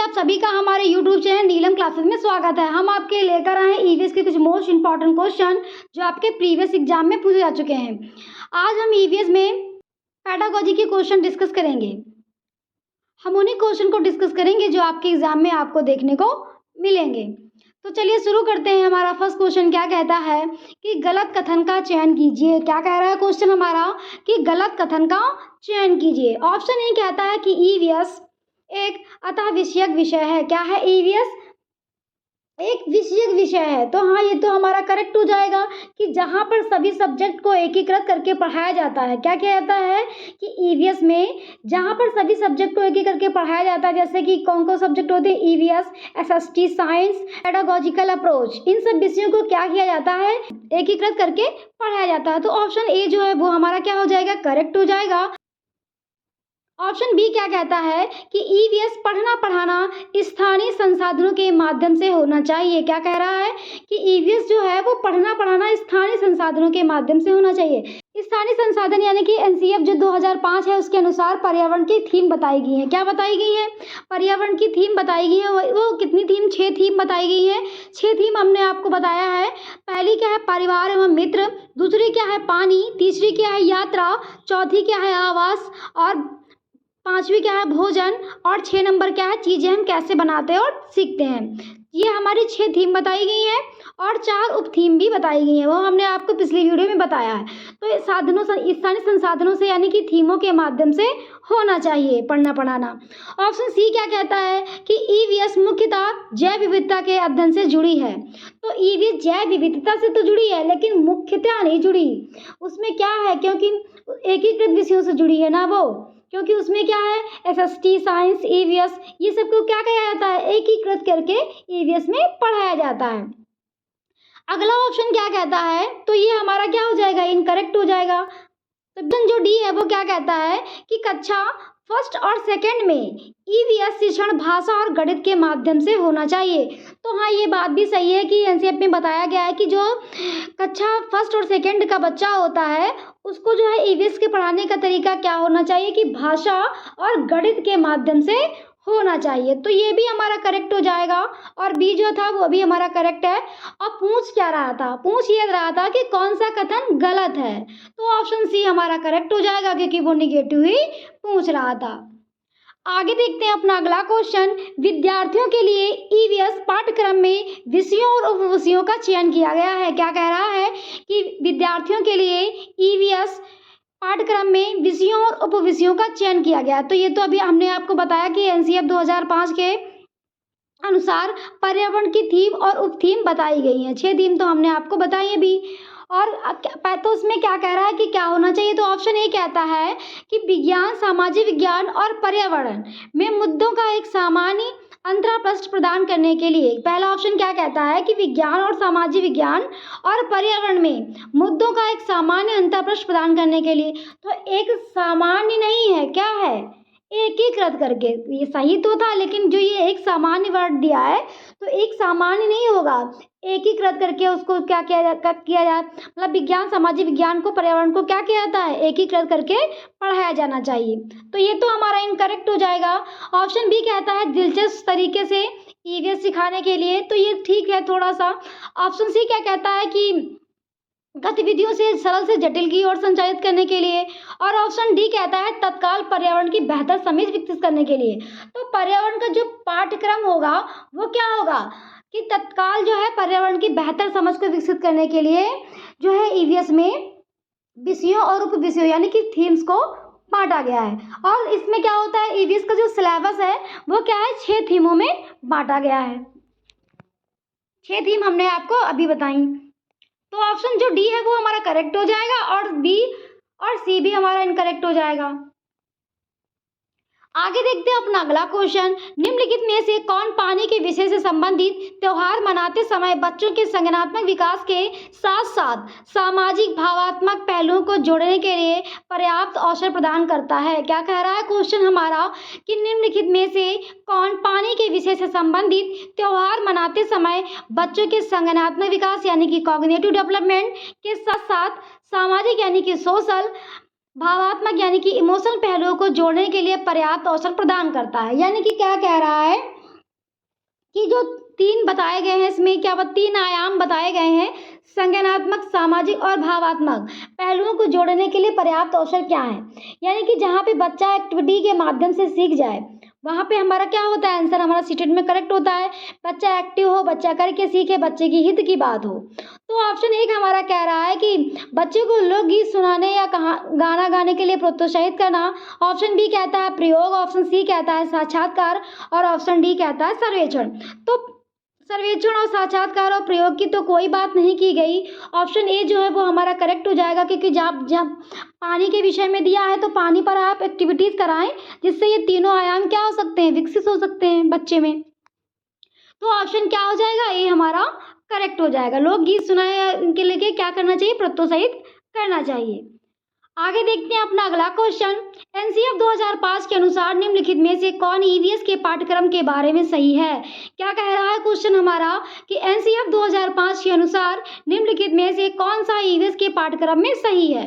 आप सभी का हमारे YouTube चैनल नीलम क्लासेस में स्वागत है। हम आपके लेकर आए हैं ईवीएस के कुछ मोस्ट इंपॉर्टेंट क्वेश्चन जो आपके प्रीवियस एग्जाम में पूछे जा चुके हैं। आज हम ईवीएस में पेडागोजी के क्वेश्चन डिस्कस करेंगे। हम उन्हीं क्वेश्चन को डिस्कस करेंगे जो आपके एग्जाम में आपको देखने को मिलेंगे। तो चलिए शुरू करते हैं। हमारा फर्स्ट क्वेश्चन क्या कहता है कि गलत कथन का चयन कीजिए। क्या कह रहा है क्वेश्चन हमारा कि गलत कथन का चयन कीजिए। ऑप्शन ए कहता है कि ईवीएस एक अतः विषयक विषय है। क्या है? ईवीएस एक विषयक विषय है। तो हाँ, ये तो हमारा करेक्ट हो जाएगा कि जहाँ पर सभी सब्जेक्ट को एकीकृत करके पढ़ाया जाता है। क्या किया जाता है कि ईवीएस में जहाँ पर सभी सब्जेक्ट को एकीकृत करके पढ़ाया जाता है, जैसे कि कौन कौन सब्जेक्ट होते हैं, EVS, SST, science, pedagogical approach, इन सब विषयों को क्या किया जाता है, एकीकृत करके पढ़ाया जाता है। तो ऑप्शन ए जो है वो हमारा क्या हो जाएगा, करेक्ट हो जाएगा। ऑप्शन बी क्या कहता है कि ईवीएस पढ़ना पढ़ाना स्थानीय संसाधनों के माध्यम से होना चाहिए। क्या कह रहा है कि ईवीएस जो है वो पढ़ना पढ़ाना स्थानीय संसाधनों के माध्यम से होना चाहिए। स्थानीय संसाधन यानी कि एनसीईएफ जो 2005 है उसके अनुसार पर्यावरण की थीम बताई गई है। क्या बताई गई है? पर्यावरण की थीम बताई गई है। वो कितनी थीम? 6 थीम बताई गई है। 6 थीम हमने आपको बताया है। पहली क्या है? परिवार एवं मित्र। दूसरी क्या है? पानी। तीसरी क्या है? यात्रा। चौथी क्या है? आवास। और 5वीं क्या है? भोजन। और 6 नंबर क्या है? चीजें हम कैसे बनाते हैं और सीखते हैं। ये हमारी 6 थीम बताई गई है और 4 उप थीम भी बताई गई है, वो हमने आपको पिछली वीडियो में बताया है। तो ये साधनों से, स्थानीय संसाधनों से यानी कि थीमों के माध्यम से होना चाहिए पढ़ना पढ़ाना। ऑप्शन सी क्या कहता है कि ईवीएस मुख्यतः जैव विविधता के अध्ययन से जुड़ी है। तो ईवीएस जैव विविधता से तो जुड़ी है लेकिन मुख्यतः नहीं जुड़ी। उसमें क्या है, क्योंकि एकीकृत विषयों से जुड़ी है ना वो, क्योंकि उसमें क्या है, एसएसटी, साइंस, ईवीएस, ये सबको क्या कहा जाता है, एकीकृत करके ईवीएस में पढ़ाया जाता है। अगला ऑप्शन क्या कहता है, तो ये हमारा क्या हो जाएगा, इनकरेक्ट हो जाएगा। तो ऑप्शन जो डी है वो क्या कहता है कि कक्षा फर्स्ट और सेकंड में ईवीएस शिक्षण भाषा और गणित के माध्यम से होना चाहिए। तो हाँ, ये बात भी सही है कि एनसीईआरटी में बताया गया है कि जो कक्षा फर्स्ट और सेकंड का बच्चा होता है उसको जो है ईवीएस के पढ़ाने का तरीका क्या होना चाहिए कि भाषा और गणित के माध्यम से होना चाहिए। तो ये भी हमारा करेक्ट हो जाएगा और बी जो था वो भी हमारा करेक्ट है। और पूछ क्या रहा था? पूछ ये रहा था कि कौन सा कथन गलत है। तो ऑप्शन सी हमारा करेक्ट हो जाएगा क्योंकि वो निगेटिव ही पूछ रहा था। आगे देखते हैं अपना अगला क्वेश्चन। विद्यार्थियों के लिए ईवीएस पाठ्यक्रम में विषयों और उपविषयों का चयन किया गया है। क्या कह रहा है कि विद्यार्थियों के लिए ईवीएस पाठ्यक्रम में विषयों और उपविषयों का चयन किया गया। तो ये तो अभी हमने आपको बताया कि एनसीईआरटी 2005 के अनुसार पर्यावरण की थीम और उप थीम बताई गई हैं। 6 थीम तो हमने आपको बताई है भी। और तो उसमें क्या कह रहा है कि क्या होना चाहिए, तो ऑप्शन ए कहता है कि विज्ञान, सामाजिक विज्ञान और पर्यावरण में मुद्दों का एक सामान्य अंतराप्रश्न प्रदान करने के लिए। पहला ऑप्शन क्या कहता है कि विज्ञान और सामाजिक विज्ञान और पर्यावरण में मुद्दों का एक सामान्य अंतराप्रश्न प्रदान करने के लिए। तो एक सामान्य नहीं है, क्या है, एकीकृत करके। ये सही तो था लेकिन जो ये एक सामान्य वर्ड दिया है तो एक सामान्य नहीं होगा, एकीकृत करके उसको क्या किया जाए, मतलब विज्ञान, सामाजिक विज्ञान को, पर्यावरण को क्या किया जाता है, एकीकृत करके पढ़ाया जाना चाहिए। तो ये तो हमारा इनकरेक्ट हो जाएगा। ऑप्शन बी कहता है दिलचस्प तरीके से ईवीएस सिखाने के लिए। तो ये ठीक है थोड़ा सा। ऑप्शन सी क्या कहता है कि गतिविधियों से सरल से जटिल की ओर संचालित करने के लिए। और ऑप्शन डी कहता है तत्काल पर्यावरण की बेहतर समझ विकसित करने के लिए। तो पर्यावरण का जो पाठ्यक्रम होगा वो क्या होगा कि तत्काल जो है पर्यावरण की बेहतर समझ को विकसित करने के लिए जो है ईवीएस में विषयों और उप विषयों यानी कि थीम्स को बांटा गया है। और इसमें क्या होता है, ईवीएस का जो सिलेबस है वो क्या है, 6 थीमों में बांटा गया है। 6 थीम हमने आपको अभी बताई। तो ऑप्शन जो डी है वो हमारा करेक्ट हो जाएगा और बी और सी भी हमारा इनकरेक्ट हो जाएगा। आगे देखते हैं अपना अगला क्वेश्चन। निम्नलिखित में से कौन पानी के विषय से संबंधित त्योहार मनाते समय बच्चों के संज्ञानात्मक विकास के साथ साथ सामाजिक भावात्मक पहलुओं को जोड़ने के लिए पर्याप्त अवसर प्रदान करता है? क्या कह रहा है क्वेश्चन हमारा कि निम्नलिखित में से कौन पानी के विषय से संबंधित त्योहार मनाते समय बच्चों के संज्ञानात्मक विकास यानी कि कॉग्निटिव डेवलपमेंट के साथ साथ सामाजिक यानी कि सोशल, भावात्मक यानी कि इमोशनल पहलुओं को जोड़ने के लिए पर्याप्त अवसर प्रदान करता है। यानी कि क्या कह रहा है कि जो 3 बताए गए हैं, इसमें क्या 3 आयाम बताए गए हैं, संज्ञानात्मक, सामाजिक और भावात्मक पहलुओं को जोड़ने के लिए पर्याप्त अवसर क्या है? यानी कि जहाँ पे बच्चा एक्टिविटी के माध्यम से सीख जाए, वहाँ पे हमारा क्या होता है, आंसर हमारा सीटेड में करेक्ट होता है। बच्चा एक्टिव हो, बच्चा करके सीखे, बच्चे की हित की बात हो। तो ऑप्शन 1 हमारा कह रहा है कि बच्चे को लोकगीत सुनाने या गाना गाने के लिए प्रोत्साहित करना। ऑप्शन बी कहता है प्रयोग, ऑप्शन सी कहता है साक्षात्कार और ऑप्शन डी कहता है सर्वेक्षण। तो सर्वेक्षण और साक्षात्कार और प्रयोग की तो कोई बात नहीं की गई। ऑप्शन ए जो है वो हमारा करेक्ट हो जाएगा, क्योंकि जब जब पानी के विषय में दिया है तो पानी पर आप एक्टिविटीज कराएं, जिससे ये तीनों आयाम क्या हो सकते हैं, विकसित हो सकते हैं बच्चे में। तो ऑप्शन क्या हो जाएगा, ए हमारा करेक्ट हो जाएगा। लोकगीत सुनाए के लिए क्या करना चाहिए, प्रोत्साहित करना चाहिए। आगे देखते हैं अपना अगला क्वेश्चन। एनसीएफ 2005 के अनुसार निम्नलिखित में से कौन ईवीएस के पाठ्यक्रम के बारे में सही है? क्या कह रहा है क्वेश्चन हमारा कि एनसीएफ 2005 के अनुसार निम्नलिखित में से कौन सा ईवीएस के पाठ्यक्रम में सही है?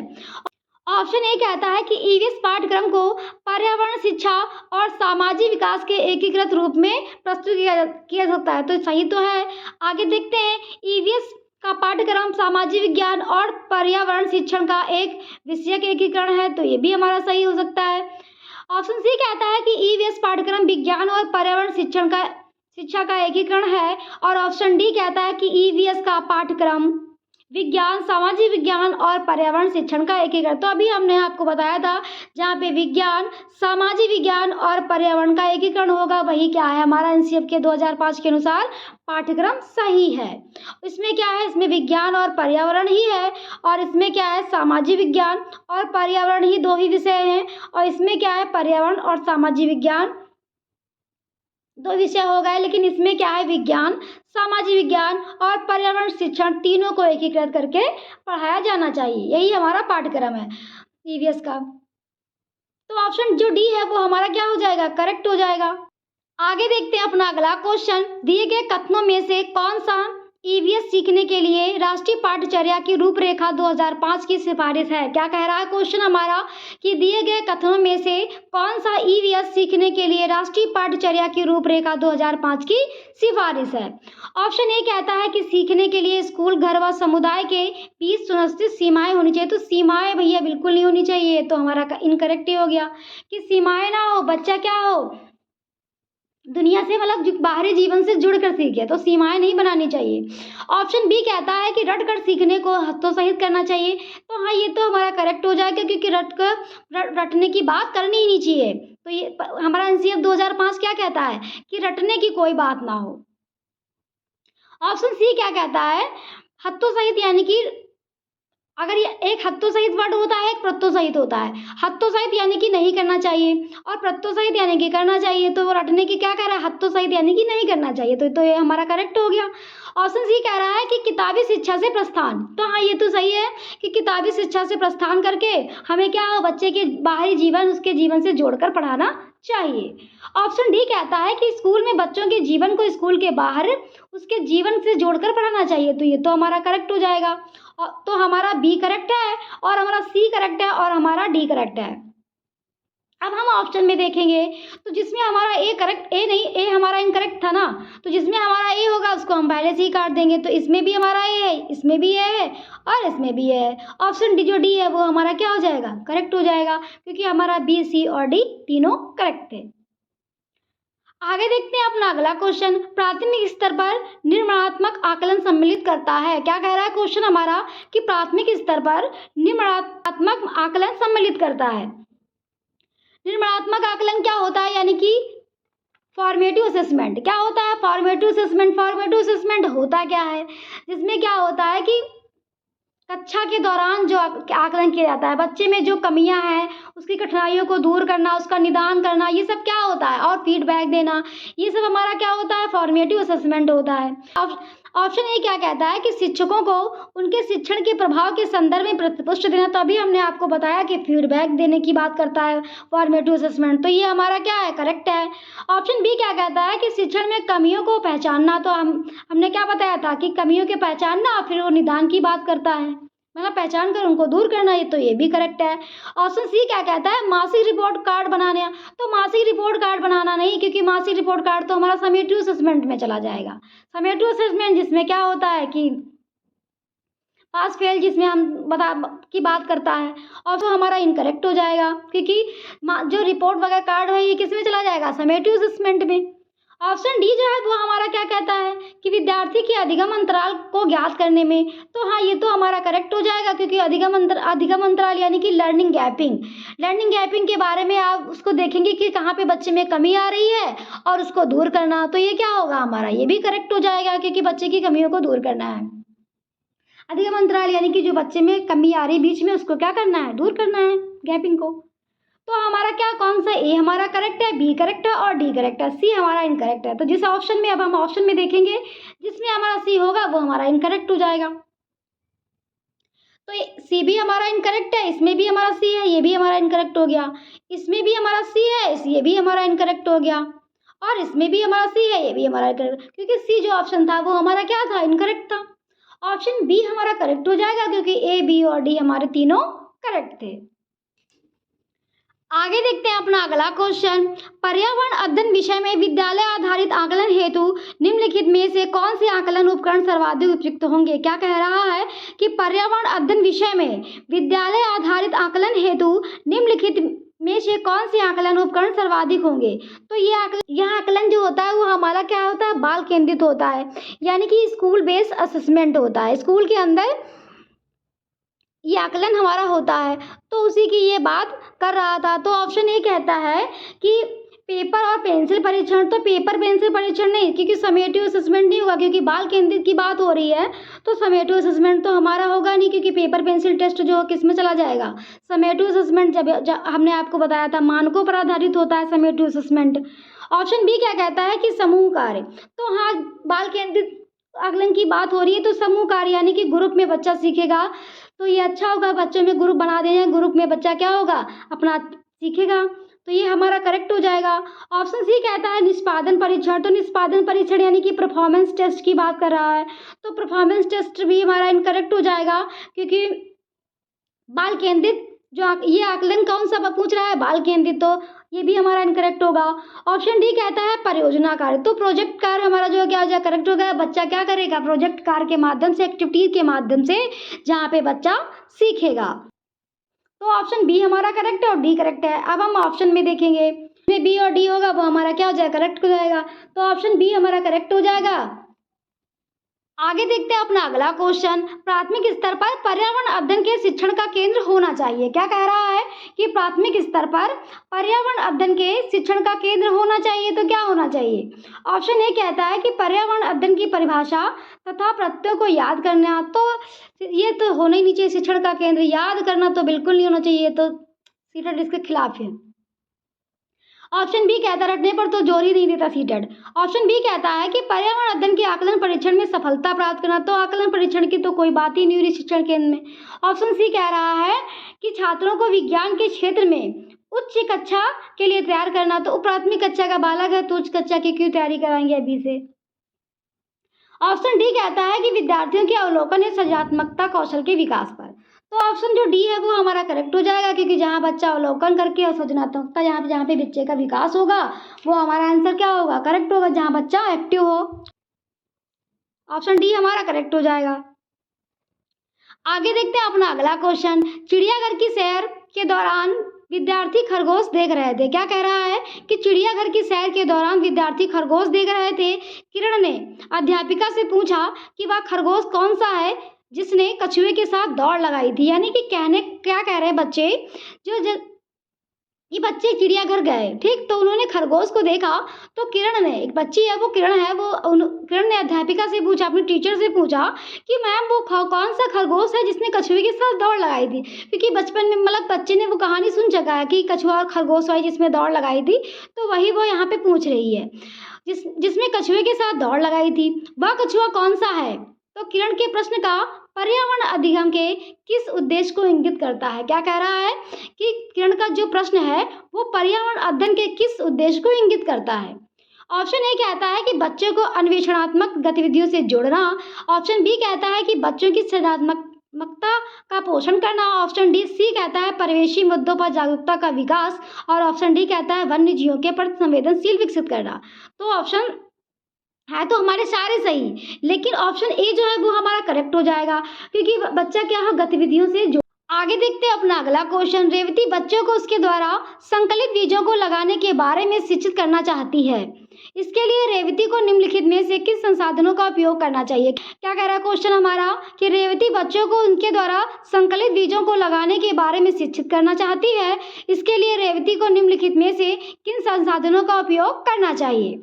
ऑप्शन ए कहता है कि ईवीएस पाठ्यक्रम को पर्यावरण शिक्षा और सामाजिक विकास के एकीकृत रूप में प्रस्तुत किया सकता है। तो सही तो है। आगे देखते हैं, ईवीएस का पाठ्यक्रम सामाजिक विज्ञान और पर्यावरण शिक्षण का एक विषयक एकीकरण है, तो ये भी हमारा सही हो सकता है। ऑप्शन सी कहता है कि ईवीएस पाठ्यक्रम विज्ञान और पर्यावरण शिक्षा का एकीकरण है, और ऑप्शन डी कहता है कि ईवीएस का पाठ्यक्रम विज्ञान, सामाजिक विज्ञान और पर्यावरण शिक्षण का एकीकरण। तो अभी हमने आपको बताया था, जहाँ पे विज्ञान, सामाजिक विज्ञान और पर्यावरण का एकीकरण होगा, वही क्या है हमारा एनसीएफ के 2005 के अनुसार पाठ्यक्रम सही है। इसमें क्या है, इसमें विज्ञान और पर्यावरण ही है, और इसमें क्या है, सामाजिक विज्ञान और पर्यावरण ही 2 ही विषय हैं, और इसमें क्या है, पर्यावरण और सामाजिक विज्ञान 2 विषय हो गए, लेकिन इसमें क्या है, विज्ञान, सामाजिक विज्ञान और पर्यावरण शिक्षण तीनों को एकीकृत करके पढ़ाया जाना चाहिए। यही हमारा पाठ्यक्रम है ईवीएस का। तो ऑप्शन जो डी है वो हमारा क्या हो जाएगा, करेक्ट हो जाएगा। आगे देखते हैं अपना अगला क्वेश्चन। दिए गए कथनों में से कौन सा ईवीएस सीखने के लिए राष्ट्रीय पाठ्यचर्या की रूपरेखा 2005 की सिफारिश है? क्या कह रहा है क्वेश्चन हमारा कि दिए गए कथनों में से कौन सा ईवीएस सीखने के लिए राष्ट्रीय पाठ्यचर्या की रूपरेखा 2005 की सिफारिश है? ऑप्शन ए कहता है कि सीखने के लिए स्कूल, घर व समुदाय के बीच सुनिश्चित सीमाएं होनी चाहिए। तो सीमाएं भैया बिल्कुल नहीं होनी चाहिए, तो हमारा इनकरेक्ट ही हो गया कि सीमाएं ना हो, बच्चा क्या हो, दुनिया से मतलब बाहरी जीवन से जुड़कर सीखे, तो सीमाएं नहीं बनानी चाहिए। ऑप्शन बी कहता है कि रट कर सीखने को हतोत्साहित करना चाहिए। तो हाँ, ये तो हमारा करेक्ट हो जाएगा, क्योंकि रटने की बात करनी ही नहीं चाहिए। तो ये हमारा एनसीएफ 2005 क्या कहता है कि रटने की कोई बात ना हो। ऑप्शन सी क्या कहता है, हतोत्साहित, यानी कि अगर ये एक हतोत्साहित वर्ड होता है, एक प्रत्योत्साहित होता है। हतोत्साहित यानी कि नहीं करना चाहिए, और प्रत्योत्साहित यानी कि करना चाहिए। तो वो रटने की क्या कह रहा है, हतोत्साहित यानी कि नहीं करना चाहिए। तो ये हमारा करेक्ट हो गया। ऑप्शन सी कह रहा है कि किताबी शिक्षा से प्रस्थान। तो हाँ, ये तो सही है कि किताबी शिक्षा से प्रस्थान करके हमें क्या हो, बच्चे के बाहरी जीवन उसके जीवन से जोड़कर पढ़ाना चाहिए। ऑप्शन डी कहता है कि स्कूल में बच्चों के जीवन को स्कूल के बाहर उसके जीवन से जोड़कर पढ़ाना चाहिए। तो ये तो हमारा करेक्ट हो जाएगा। तो हमारा बी करेक्ट है, और हमारा सी करेक्ट है, और हमारा डी करेक्ट है। अब हम ऑप्शन में देखेंगे, तो जिसमें हमारा ए हमारा इनकरेक्ट था ना, तो जिसमें हमारा ए होगा उसको हम पहले से ही काट देंगे। तो इसमें भी हमारा ए है, इसमें भी ए है, और इसमें भी ए है। ऑप्शन डी जो डी है वो हमारा क्या हो जाएगा, करेक्ट हो जाएगा, क्योंकि हमारा बी, सी और डी तीनों करेक्ट थे। आगे देखते हैं अपना अगला क्वेश्चन। प्राथमिक स्तर पर निर्माणात्मक आकलन सम्मिलित करता है। क्या कह रहा है क्वेश्चन हमारा कि प्राथमिक स्तर पर निर्माणात्मक आकलन सम्मिलित करता है। निर्माणात्मक आकलन क्या होता है, यानी कि फॉर्मेटिव असेसमेंट। क्या होता है फॉर्मेटिव असेसमेंट? फॉर्मेटिव असेसमेंट होता क्या है, जिसमें क्या होता है कि कक्षा के दौरान जो आकलन किया जाता है, बच्चे में जो कमियां हैं उसकी कठिनाइयों को दूर करना, उसका निदान करना, ये सब क्या होता है, और फीडबैक देना, ये सब हमारा क्या होता है, फॉर्मेटिव असेसमेंट होता है। ऑप्शन ए क्या कहता है कि शिक्षकों को उनके शिक्षण के प्रभाव के संदर्भ में प्रतिपुष्टि देना। तो अभी हमने आपको बताया कि फीडबैक देने की बात करता है फॉर्मेटिव असेसमेंट। तो ये हमारा क्या है, करेक्ट है। ऑप्शन बी क्या कहता है कि शिक्षण में कमियों को पहचानना। तो हमने क्या बताया था कि कमियों के पहचानना, फिर वो निदान की बात करता है, मतलब पहचान कर उनको दूर करना, ये तो ये भी करेक्ट है। ऑप्शन सी क्या कहता है, मासिक रिपोर्ट कार्ड बनाने। तो मासिक रिपोर्ट कार्ड बनाना नहीं, क्योंकि मासिक रिपोर्ट कार्ड तो हमारा समेटिव असेसमेंट में चला जाएगा। समेटिव असेसमेंट जिसमें क्या होता है कि पास फेल, जिसमें हम बता की बात करता है, और तो हमारा इनकरेक्ट हो जाएगा, क्योंकि जो रिपोर्ट वगैरह कार्ड है ये किस में चला जाएगा, समेटिव असेसमेंट में। ऑप्शन डी जो है वो हमारा क्या कहता है कि विद्यार्थी के अधिगम अंतराल को ज्ञात करने में। तो हाँ, ये तो हमारा करेक्ट हो जाएगा, क्योंकि अधिगम अंतराल यानी कि लर्निंग गैपिंग। लर्निंग गैपिंग के बारे में आप उसको देखेंगे कि कहाँ पे बच्चे में कमी आ रही है और उसको दूर करना। तो ये क्या होगा हमारा, ये भी करेक्ट हो जाएगा, क्योंकि बच्चे की कमियों को दूर करना है। अधिगम अंतराल यानी कि जो बच्चे में कमी आ रही है बीच में, उसको क्या करना है, दूर करना है गैपिंग को। तो हमारा क्या, कौन सा, ए हमारा करेक्ट है, बी करेक्ट है और डी करेक्ट है, सी हमारा इनकरेक्ट है। तो जिस ऑप्शन में, अब हम ऑप्शन में देखेंगे जिसमें हमारा सी होगा वो हमारा इनकरेक्ट हो जाएगा। तो सी भी हमारा इनकरेक्ट है, इसमें भी हमारा सी है, ये भी हमारा इनकरेक्ट हो गया। इसमें भी हमारा सी है, ये भी हमारा इनकरेक्ट हो गया। और इसमें भी हमारा सी है, ये भी हमारा इनकरेक्ट, क्योंकि सी जो ऑप्शन था वो हमारा क्या था, इनकरेक्ट था। ऑप्शन बी हमारा करेक्ट हो जाएगा, क्योंकि ए, बी और डी हमारे तीनों करेक्ट थे। आगे देखते हैं अपना अगला क्वेश्चन। पर्यावरण अध्ययन विषय में विद्यालय आधारित आकलन हेतु निम्नलिखित में से कौन से आकलन उपकरण सर्वाधिक उपयुक्त होंगे। क्या कह रहा है कि पर्यावरण अध्ययन विषय में विद्यालय आधारित आकलन हेतु निम्नलिखित में से कौन से आकलन उपकरण सर्वाधिक होंगे। तो यह आकलन जो होता है वो हमारा क्या होता है, बाल केंद्रित होता है, यानी कि स्कूल बेस्ड असेसमेंट होता है। स्कूल के अंदर ये आकलन हमारा होता है, तो उसी की ये बात कर रहा था। तो ऑप्शन ए कहता है कि पेपर और पेंसिल परीक्षण। तो पेपर पेंसिल परीक्षण नहीं, क्योंकि समेटिव असेसमेंट नहीं होगा, क्योंकि बाल केंद्रित की बात हो रही है। तो समेटिव असेसमेंट तो हमारा होगा नहीं, क्योंकि पेपर पेंसिल टेस्ट जो किस में चला जाएगा, समेटिव असेसमेंट। जब हमने आपको बताया था मानकों पर आधारित होता है समेटिव असेसमेंट। ऑप्शन बी क्या कहता है कि समूह कार्य। तो हाँ, बाल केंद्रित आकलन की बात हो रही है, तो समूह कार्य यानी कि ग्रुप में बच्चा सीखेगा, तो ये अच्छा होगा। बच्चों में ग्रुप बना देना, ग्रुप में बच्चा क्या होगा, अपना सीखेगा। तो ये हमारा करेक्ट हो जाएगा। ऑप्शन सी कहता है निष्पादन परीक्षण। तो निष्पादन परीक्षण यानी कि परफॉर्मेंस टेस्ट की बात कर रहा है, तो परफॉर्मेंस टेस्ट भी हमारा इनकरेक्ट हो जाएगा, क्योंकि बाल केंद्रित जो ये आकलन कौन सा पूछ रहा है, बाल केंद्रित, तो ये भी हमारा इनकरेक्ट होगा। ऑप्शन डी कहता है परियोजना कार्य। तो प्रोजेक्ट कार्य हमारा जो क्या हो जाए, करेक्ट हो गया। बच्चा क्या करेगा, प्रोजेक्ट कार्य के माध्यम से, एक्टिविटीज के माध्यम से, जहाँ पे बच्चा सीखेगा। तो ऑप्शन बी हमारा करेक्ट है और डी करेक्ट है। अब हम ऑप्शन में देखेंगे, इसमें बी और डी होगा वो हमारा क्या हो जाएगा, करेक्ट हो जाएगा। तो ऑप्शन बी हमारा करेक्ट हो जाएगा। आगे देखते हैं अपना अगला क्वेश्चन। प्राथमिक स्तर पर पर्यावरण अध्ययन के शिक्षण का केंद्र होना चाहिए। क्या कह रहा है कि प्राथमिक स्तर पर पर्यावरण अध्ययन के शिक्षण का केंद्र होना चाहिए, तो क्या होना चाहिए। ऑप्शन ए कहता है कि पर्यावरण अध्ययन की परिभाषा तथा प्रत्ययों को याद करना। तो ये तो होना ही नहीं चाहिए, शिक्षण का केंद्र याद करना तो बिल्कुल नहीं होना चाहिए, तो सीटेट इसके खिलाफ है। ऑप्शन बी कहता है रटने पर तो जोर ही नहीं देता सीटेट। ऑप्शन बी कहता है कि पर्यावरण अध्ययन के आकलन परीक्षण में सफलता प्राप्त करना। तो आकलन परीक्षण की तो कोई बात ही नहीं हो रही शिक्षण केंद्र में। ऑप्शन सी कह रहा है कि छात्रों को विज्ञान के क्षेत्र में उच्च कक्षा के लिए तैयार करना। तो प्राथमिक कक्षा का बालक है, तो उच्च कक्षा की क्यों तैयारी कराएंगे अभी से। ऑप्शन डी कहता है कि विद्यार्थियों के अवलोकन या सृजनात्मकता कौशल के विकास पर। तो ऑप्शन जो डी है वो हमारा करेक्ट हो जाएगा, क्योंकि जहाँ बच्चा अवलोकन करके और सृजनात्मकता जहाँ पे बच्चे का विकास होगा वो हमारा आंसर क्या होगा, करेक्ट होगा, जहाँ बच्चा एक्टिव हो। ऑप्शन डी हमारा करेक्ट हो जाएगा। आगे देखते हैं अपना अगला क्वेश्चन। चिड़ियाघर की सैर के दौरान विद्यार्थी खरगोश देख रहे थे। क्या कह रहा है कि चिड़ियाघर की सैर के दौरान विद्यार्थी खरगोश देख रहे थे। किरण ने अध्यापिका से पूछा कि वह खरगोश कौन सा है जिसने कछुए के साथ दौड़ लगाई थी। यानी कि कहने क्या कह रहे हैं बच्चे, ये बच्चे चिड़ियाघर गए, ठीक, तो उन्होंने खरगोश को देखा। तो किरण ने, एक बच्ची है वो किरण है, किरण ने अध्यापिका से पूछा, अपनी टीचर से पूछा कि मैम वो कौन सा खरगोश है जिसने कछुए के साथ दौड़ लगाई थी। क्योंकि बचपन में मतलब बच्चे ने वो कहानी सुन चुका है कि कछुआ और खरगोश वाली जिसमें दौड़ लगाई थी, तो वही वो यहाँ पे पूछ रही है, जिसमें कछुए के साथ दौड़ लगाई थी वह कछुआ कौन सा है। तो किरण के प्रश्न का पर्यावरण अधिगम के किस उद्देश्य को इंगित करता है। क्या कह रहा है कि किरण का जो प्रश्न है वो पर्यावरण अध्ययन के किस उद्देश्य को इंगित करता है। ऑप्शन ए कहता है कि बच्चों को अन्वेषणात्मक गतिविधियों से जोड़ना। ऑप्शन बी कहता है कि बच्चों की सृजनात्मक रचनात्मकता का पोषण करना। ऑप्शन डी सी कहता है परिवेशी मुद्दों पर जागरूकता का विकास, और ऑप्शन डी कहता है वन्य जीवों के प्रति संवेदनशील विकसित करना। तो ऑप्शन है तो हमारे सारे सही, लेकिन ऑप्शन ए जो है वो हमारा करेक्ट हो जाएगा, क्योंकि बच्चा क्या है गतिविधियों से जो। आगे देखते हैं अपना अगला क्वेश्चन। रेवती बच्चों को उसके द्वारा संकलित बीजों को लगाने के बारे में शिक्षित करना चाहती है। इसके लिए रेवती को निम्नलिखित में से किस संसाधनों का उपयोग करना चाहिए। क्या कह रहा है क्वेश्चन हमारा कि रेवती बच्चों को उनके द्वारा संकलित बीजों को लगाने के बारे में शिक्षित करना चाहती है। इसके लिए रेवती को निम्नलिखित में से किन संसाधनों का उपयोग करना चाहिए।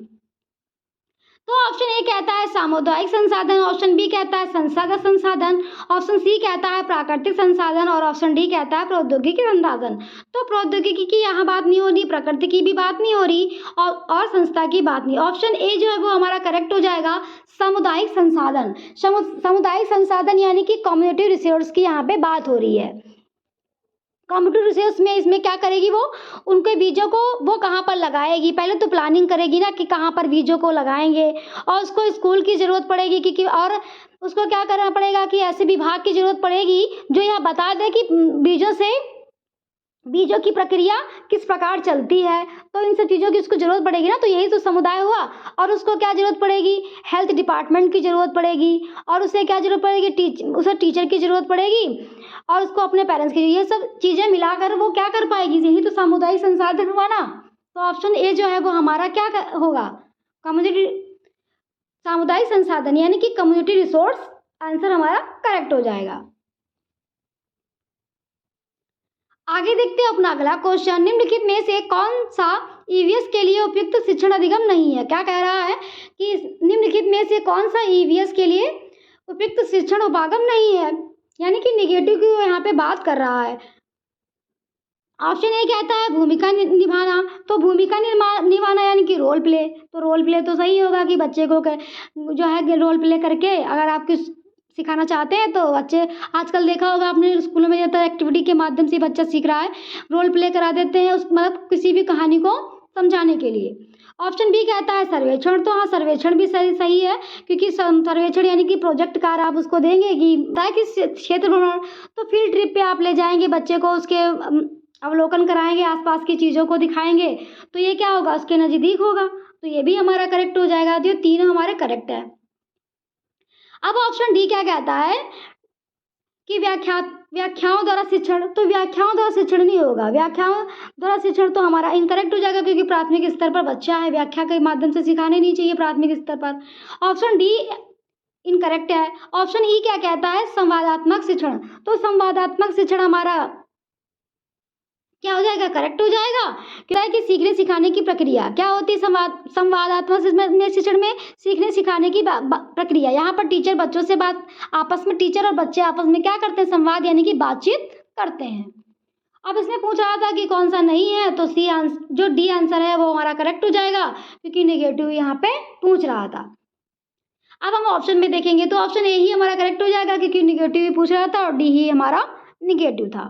तो ऑप्शन ए कहता है सामुदायिक संसाधन, ऑप्शन बी कहता है संस्थागत संसाधन, ऑप्शन सी कहता है प्राकृतिक संसाधन, और ऑप्शन डी कहता है प्रौद्योगिकी संसाधन। तो प्रौद्योगिकी की यहाँ बात नहीं हो रही, प्रकृति की भी बात नहीं हो रही, और संस्था की बात नहीं। ऑप्शन ए जो है वो हमारा करेक्ट हो जाएगा, सामुदायिक संसाधन। सामुदायिक संसाधन यानी कि कम्युनिटी रिसोर्स की यहाँ पे बात हो रही है। कम्युनिटी रिसोर्स में इसमें क्या करेगी, वो उनके बीजों को वो कहाँ पर लगाएगी। पहले तो प्लानिंग करेगी ना कि कहाँ पर बीजों को लगाएंगे, और उसको स्कूल की ज़रूरत पड़ेगी कि और उसको क्या करना पड़ेगा कि ऐसे विभाग की ज़रूरत पड़ेगी जो यह बता दे कि बीजों की प्रक्रिया किस प्रकार चलती है। तो इन सब चीज़ों की उसको ज़रूरत पड़ेगी ना, तो यही तो समुदाय हुआ। और उसको क्या ज़रूरत पड़ेगी, हेल्थ डिपार्टमेंट की ज़रूरत पड़ेगी, और उसे क्या ज़रूरत पड़ेगी, उसे टीचर की ज़रूरत पड़ेगी, और उसको अपने पेरेंट्स की। ये सब चीज़ें मिलाकर वो क्या कर पाएगी, यही तो सामुदायिक संसाधन हुआ ना। तो ऑप्शन ए जो है वो हमारा क्या होगा, कम्युनिटी सामुदायिक संसाधन यानी कि कम्युनिटी रिसोर्स, आंसर हमारा करेक्ट हो जाएगा। आगे देखते हैं अपना अगला क्वेश्चन। निम्नलिखित में से कौन सा ईवीएस के लिए उपयुक्त शिक्षण अधिगम नहीं है। क्या कह रहा है कि निम्नलिखित में से कौन सा ईवीएस के लिए उपयुक्त शिक्षण उपागम नहीं है, यानी कि निगेटिव की वो यहाँ पे बात कर रहा है। ऑप्शन ए कहता है भूमिका निभाना, तो भूमिका निभाना यानी कि रोल प्ले। तो रोल प्ले तो सही होगा कि बच्चे को जो है रोल प्ले करके अगर आप कुछ सिखाना चाहते हैं तो बच्चे, आजकल देखा होगा आपने स्कूलों में ज़्यादातर एक्टिविटी के माध्यम से बच्चा सीख रहा है, रोल प्ले करा देते हैं उस मतलब किसी भी कहानी को समझाने के लिए। ऑप्शन बी कहता है सर्वेक्षण, तो हाँ सर्वेक्षण भी सही है, क्योंकि सर्वेक्षण यानी कि प्रोजेक्ट कार्य आप उसको देंगे कि क्षेत्र भ्रमण, तो फील्ड ट्रिप पे आप ले जाएंगे बच्चे को, उसके अवलोकन कराएंगे, आसपास की चीज़ों को दिखाएंगे, तो ये क्या होगा, उसके नज़दीक होगा। तो ये भी हमारा करेक्ट हो जाएगा। तो ये तीनों हमारे करेक्ट है। अब ऑप्शन डी क्या कहता है कि व्याख्याओं द्वारा शिक्षण, तो व्याख्याओं द्वारा शिक्षण नहीं होगा, व्याख्याओं द्वारा शिक्षण तो हमारा इनकरेक्ट हो जाएगा, क्योंकि प्राथमिक स्तर पर बच्चा है, व्याख्या के माध्यम से सिखाने नहीं चाहिए प्राथमिक स्तर पर। ऑप्शन डी इनकरेक्ट है। ऑप्शन ई क्या कहता है संवादात्मक शिक्षण, तो संवादात्मक शिक्षण हमारा क्या हो जाएगा, करेक्ट हो जाएगा। क्या है कि सीखने सिखाने की प्रक्रिया क्या होती है, संवादात्मक शिक्षण में सीखने सिखाने की प्रक्रिया। यहाँ पर टीचर बच्चों से बात, आपस में टीचर और बच्चे आपस में क्या करते हैं, संवाद यानी कि बातचीत करते हैं। अब इसमें पूछ रहा था कि कौन सा नहीं है, तो सी आंसर, जो डी आंसर है वो हमारा करेक्ट हो जाएगा, क्योंकि नेगेटिव यहाँ पे पूछ रहा था। अब हम ऑप्शन में देखेंगे तो ऑप्शन ए ही हमारा करेक्ट हो जाएगा, क्योंकि नेगेटिव ही पूछ रहा था और डी ही हमारा नेगेटिव था।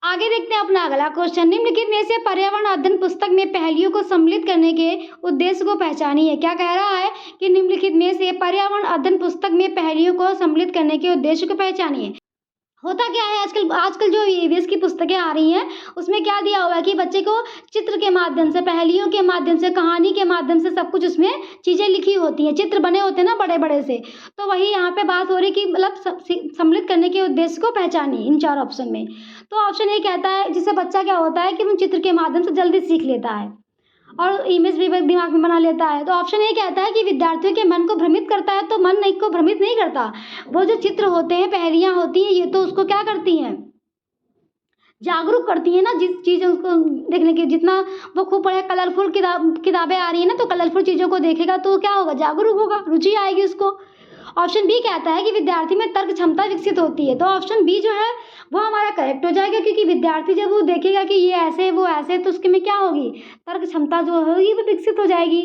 आगे देखते हैं अपना अगला क्वेश्चन। निम्नलिखित में से पर्यावरण अध्ययन पुस्तक में पहेलियों को सम्मिलित करने के उद्देश्य को पहचानिए। क्या कह रहा है कि निम्नलिखित में से पर्यावरण अध्ययन पुस्तक में पहेलियों को सम्मिलित करने के उद्देश्य को पहचानिए। होता क्या है, आजकल जो ईवीएस की पुस्तकें आ रही हैं उसमें क्या दिया हुआ है कि बच्चे को चित्र के माध्यम से, पहेलियों के माध्यम से, कहानी के माध्यम से सब कुछ उसमें चीज़ें लिखी होती हैं, चित्र बने होते हैं ना बड़े बड़े से। तो वही यहाँ पे बात हो रही कि मतलब सम्मिलित करने के उद्देश्य को पहचानिए इन चार ऑप्शन में। तो ऑप्शन ए कहता है जिससे बच्चा क्या होता है कि वो चित्र के माध्यम से जल्दी सीख लेता है और इमेज भी दिमाग में बना लेता है। तो ऑप्शन ए कहता है कि विद्यार्थियों के मन को भ्रमित करता है, तो मन को भ्रमित नहीं करता, वो जो चित्र होते हैं, पहेलियाँ होती हैं, ये तो उसको क्या करती हैं, जागरूक करती है ना। जिस चीज़ उसको देखने की, जितना वो खूब पढ़े, कलरफुल किताबें आ रही है ना, तो कलरफुल चीज़ों को देखेगा तो क्या होगा, जागरूक होगा, रुचि आएगी उसको। ऑप्शन बी कहता है कि विद्यार्थी में तर्क क्षमता विकसित होती है, तो ऑप्शन बी जो है वो हमारा करेक्ट हो जाएगा, क्योंकि विद्यार्थी जब वो देखेगा कि ये ऐसे वो ऐसे, तो उसके में क्या होगी, तर्क क्षमता जो होगी वो विकसित हो जाएगी।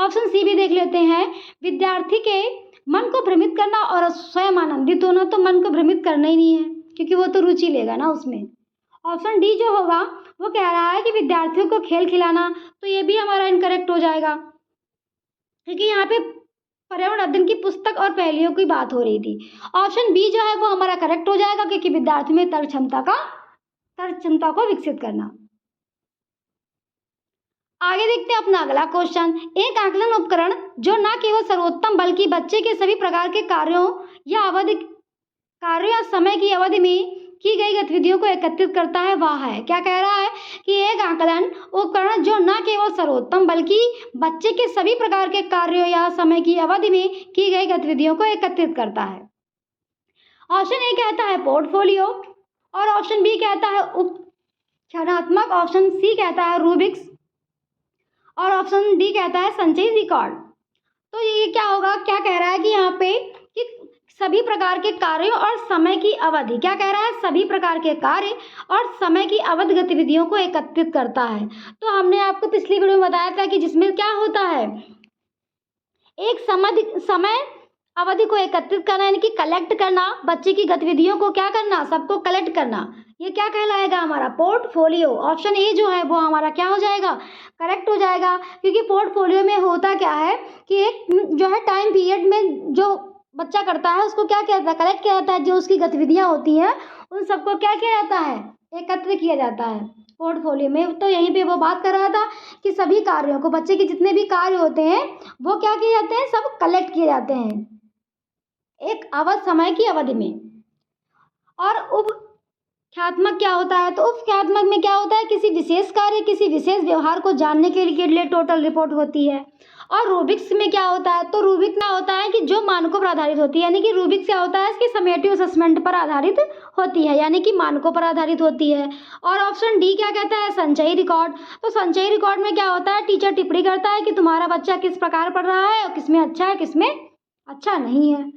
ऑप्शन सी भी देख लेते हैं। विद्यार्थी के मन को भ्रमित करना और स्वयं आनंदित होना, तो मन को भ्रमित करना ही नहीं है, क्योंकि वो तो रुचि लेगा ना उसमें। ऑप्शन डी जो होगा वो कह रहा है कि विद्यार्थियों को खेल खिलाना, तो ये भी हमारा इनकरेक्ट हो जाएगा, क्योंकि यहाँ पे पर्यावरण अध्ययन की पुस्तक और पहेलियों की बात हो रही थी। ऑप्शन बी जो है वो हमारा करेक्ट हो जाएगा, क्योंकि विद्यार्थी में तर्क क्षमता को विकसित करना। आगे देखते हैं अपना अगला क्वेश्चन। एक आकलन उपकरण जो न केवल सर्वोत्तम बल्कि बच्चे के सभी प्रकार के कार्यों या समय की अवधि में की गई गतिविधियों को एकत्रित करता है, वह है। क्या कह रहा है कि एक आकलन उपकरण जो न केवल सर्वोत्तम बल्कि बच्चे के सभी प्रकार के कार्यों या समय की अवधि में की गई गतिविधियों को एकत्रित करता है। ऑप्शन ए कहता है पोर्टफोलियो, और ऑप्शन बी कहता है उपचारात्मक, ऑप्शन सी कहता है रूबिक्स, और ऑप्शन डी कहता है संचयी रिकॉर्ड। तो ये क्या होगा, क्या कह रहा है कि यहाँ पे कि सभी प्रकार के कार्यों और समय की अवधि, क्या कह रहा है, सभी प्रकार के कार्य और समय की अवधि गतिविधियों को एकत्रित करता है। तो हमने आपको पिछली वीडियो में बताया था कि जिसमें क्या होता है, एक समय अवधि को एकत्रित करना यानी कि कलेक्ट करना, बच्चे की गतिविधियों को क्या करना, सबको कलेक्ट करना, ये क्या कहलाएगा हमारा पोर्टफोलियो। ऑप्शन ए जो है वो हमारा क्या हो जाएगा, करेक्ट हो जाएगा, क्योंकि पोर्टफोलियो में होता क्या है कि एक जो है टाइम पीरियड में जो बच्चा करता है उसको क्या किया जाता है, कलेक्ट किया जाता है, जो उसकी गतिविधियां होती हैं उन सबको क्या किया जाता है, एकत्र किया जाता है पोर्टफोलियो में। तो यहीं पे वो बात कर रहा था कि सभी कार्यों को, बच्चे के जितने भी कार्य होते हैं वो क्या किए जाते हैं, सब कलेक्ट किए जाते हैं एक समय की अवधि में। और उपख्यात्मक क्या होता है, तो उपख्यात्मक में क्या होता है, किसी विशेष कार्य, किसी विशेष व्यवहार को जानने के लिए टोटल रिपोर्ट होती है। और रूबिक्स में क्या होता है, तो रूबिक्स क्या होता है कि जो मानकों पर आधारित होती है, यानी कि रूबिक्स क्या होता है, इसकी समेटिव असेसमेंट पर आधारित होती है, यानी कि मानकों पर आधारित होती है। और ऑप्शन डी क्या कहता है, संचयी रिकॉर्ड। तो संचयी रिकॉर्ड में क्या होता है, टीचर टिप्पणी करता है कि तुम्हारा बच्चा किस प्रकार पढ़ रहा है और किसमें अच्छा है, किसमें अच्छा नहीं है।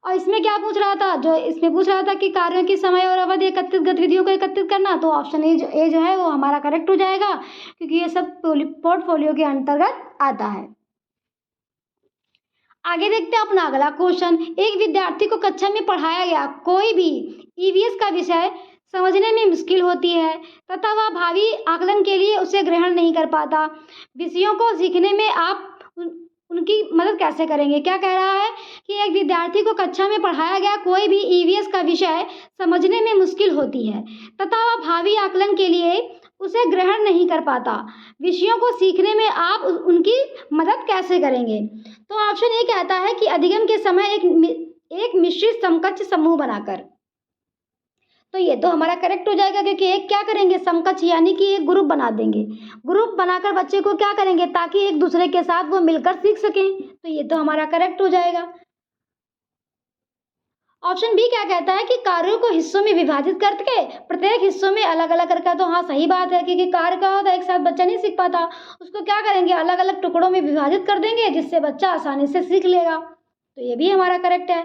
और इसमें क्या पूछ रहा था, जो इसमें पूछ रहा था कि कार्यों की समय और अवधि एकत्रित गतिविधियों को एकत्रित करना, तो ऑप्शन ए जो है वो हमारा करेक्ट हो जाएगा, क्योंकि ये सब पोर्टफोलियो के अंतर्गत आता है। आगे देखते हैं अपना अगला क्वेश्चन। एक विद्यार्थी को कक्षा में पढ़ाया गया कोई भी ईवीएस का विषय समझने में मुश्किल होती है तथा वह भावी आकलन के लिए उसे ग्रहण नहीं कर पाता। विषयों को सीखने में आप उनकी मदद कैसे करेंगे। क्या कह रहा है कि एक विद्यार्थी को कक्षा में पढ़ाया गया कोई भी ईवीएस का विषय समझने में मुश्किल होती है तथा वह भावी आकलन के लिए उसे ग्रहण नहीं कर पाता। विषयों को सीखने में आप उनकी मदद कैसे करेंगे। तो ऑप्शन ए कहता है कि अधिगम के समय एक मिश्रित समकक्ष समूह बनाकर। तो ये तो हमारा करेक्ट हो जाएगा, क्योंकि एक क्या करेंगे, समकक्ष, यानी कि एक ग्रुप बना देंगे। ग्रुप बनाकर बच्चे को क्या करेंगे, ताकि एक दूसरे के साथ वो मिलकर सीख सकें। तो ये तो हमारा करेक्ट हो जाएगा। ऑप्शन बी क्या कहता है कि कार्यों को हिस्सों में विभाजित करके प्रत्येक हिस्सों में अलग अलग करके। तो हाँ, सही बात है, क्योंकि कार्य का होता है एक साथ बच्चा नहीं सीख पाता, उसको क्या करेंगे, अलग अलग टुकड़ों में विभाजित कर देंगे, जिससे बच्चा आसानी से सीख लेगा। तो ये भी हमारा करेक्ट है।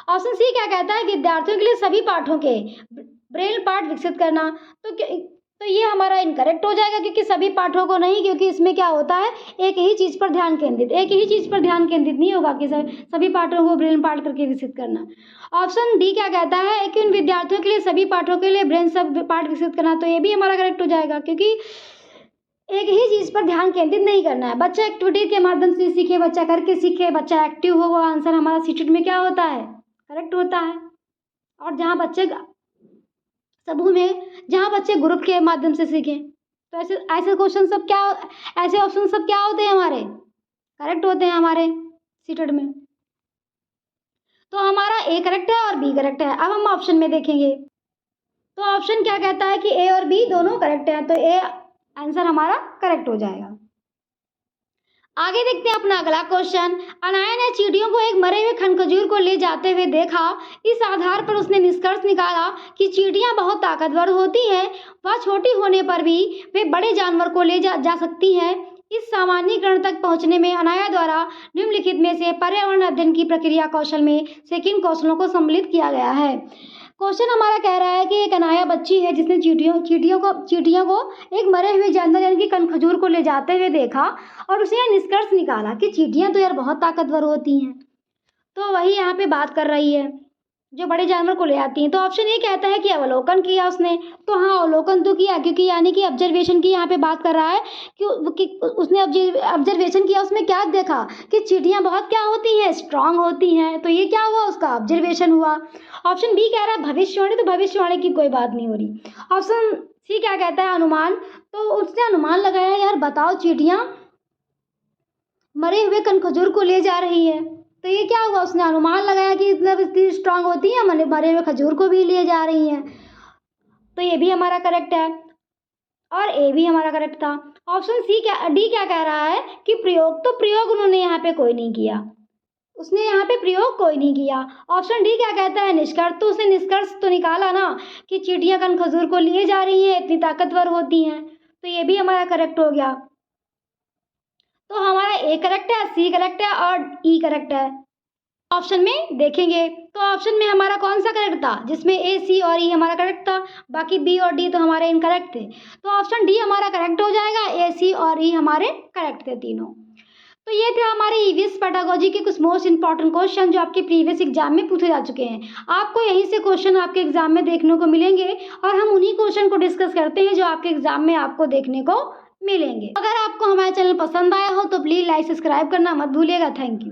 ऑप्शन सी क्या कहता है कि विद्यार्थियों के लिए सभी पाठों के ब्रेल पाठ विकसित करना। तो ये हमारा इनकरेक्ट हो जाएगा, क्योंकि सभी पाठों को नहीं, क्योंकि इसमें क्या होता है, एक ही चीज़ पर ध्यान केंद्रित नहीं होगा कि सभी पाठों को ब्रेल पाठ करके विकसित करना। ऑप्शन डी क्या कहता है कि उन विद्यार्थियों के लिए सभी पाठों के लिए ब्रेन सब पाठ विकसित करना। तो ये भी हमारा करेक्ट हो जाएगा, क्योंकि एक ही चीज़ पर ध्यान केंद्रित नहीं करना है। बच्चा एक्टिविटी के माध्यम से सीखे, बच्चा करके सीखे, बच्चा एक्टिव हो, वो आंसर हमारा सीटेट में क्या होता है, करेक्ट होता है। और जहाँ बच्चे समूह में, जहाँ बच्चे ग्रुप के माध्यम से सीखें, तो ऐसे क्वेश्चन सब क्या, ऐसे ऑप्शन सब क्या होते हैं, हमारे करेक्ट होते हैं हमारे सीटेट में। तो हमारा ए करेक्ट है और बी करेक्ट है। अब हम ऑप्शन में देखेंगे, तो ऑप्शन क्या कहता है कि ए और बी दोनों करेक्ट है, तो ए आंसर हमारा करेक्ट हो जाएगा। आगे देखते हैं अपना अगला क्वेश्चन। अनाया ने चींटियों को एक मरे हुए खनखजूर को ले जाते हुए देखा। इस आधार पर उसने निष्कर्ष निकाला कि चींटियां बहुत ताकतवर होती हैं, वह छोटी होने पर भी वे बड़े जानवर को ले जा सकती हैं। इस सामान्यीकरण तक पहुंचने में अनाया द्वारा निम्नलिखित में से पर्यावरण अध्ययन की प्रक्रिया कौशल में से किन कौशलों को सम्मिलित किया गया है। क्वेश्चन हमारा कह रहा है कि एक अनाया बच्ची है जिसने चींटियों को एक मरे हुए जानवर यानी कि खजूर को ले जाते हुए देखा और उसे यह निष्कर्ष निकाला कि चींटियां तो यार बहुत ताकतवर होती हैं। तो वही यहाँ पे बात कर रही है, जो बड़े जानवर को ले आती हैं। तो ऑप्शन ए कहता है कि अवलोकन किया उसने। तो हाँ, अवलोकन तो किया, क्योंकि यानी कि ऑब्जर्वेशन की यहाँ पे बात कर रहा है कि उसने ऑब्जर्वेशन किया। उसमें क्या देखा कि चींटियाँ बहुत क्या होती है, स्ट्रांग होती हैं। तो ये क्या हुआ, उसका ऑब्जर्वेशन हुआ। ऑप्शन बी कह रहा है भविष्यवाणी, तो भविष्यवाणी की कोई बात नहीं हो रही। ऑप्शन सी क्या कहता है, अनुमान। तो उसने अनुमान लगाया, यार बताओ चींटियाँ मरे हुए कनखजूर को ले जा रही है। तो ये क्या हुआ, उसने अनुमान लगाया कि मतलब इतनी स्ट्रांग होती है, मरे हुए खजूर को भी ले जा रही हैं। तो ये भी हमारा करेक्ट है और ए भी हमारा करेक्ट था। ऑप्शन डी क्या कह रहा है कि प्रयोग, तो प्रयोग उन्होंने यहाँ पे कोई नहीं किया, उसने यहाँ पे प्रयोग कोई नहीं किया। ऑप्शन डी क्या कहता है, निष्कर्ष। तो उसने निष्कर्ष तो निकाला ना कि चींटियां कनखजूर को लिए जा रही हैं, इतनी ताकतवर होती हैं। तो ये भी हमारा करेक्ट हो गया। तो हमारा ए करेक्ट है, सी करेक्ट है और ई करेक्ट है। ऑप्शन में देखेंगे तो ऑप्शन में हमारा कौन सा करेक्ट था, जिसमें ए, सी और ई हमारा करेक्ट था, बाकी बी और डी तो हमारे इनकरेक्ट थे। तो ऑप्शन डी हमारा करेक्ट हो जाएगा, ए, सी और ई हमारे करेक्ट थे तीनों। तो ये थे हमारे ईवीएस पेडागोजी के कुछ मोस्ट इंपॉर्टेंट क्वेश्चन जो आपके प्रीवियस एग्जाम में पूछे जा चुके हैं। आपको यहीं से क्वेश्चन आपके एग्जाम में देखने को मिलेंगे और हम उन्हीं क्वेश्चन को डिस्कस करते हैं जो आपके एग्जाम में आपको देखने को मिलेंगे। अगर आपको हमारा चैनल पसंद आया हो तो प्लीज़ लाइक सब्सक्राइब करना मत भूलिएगा। Thank you.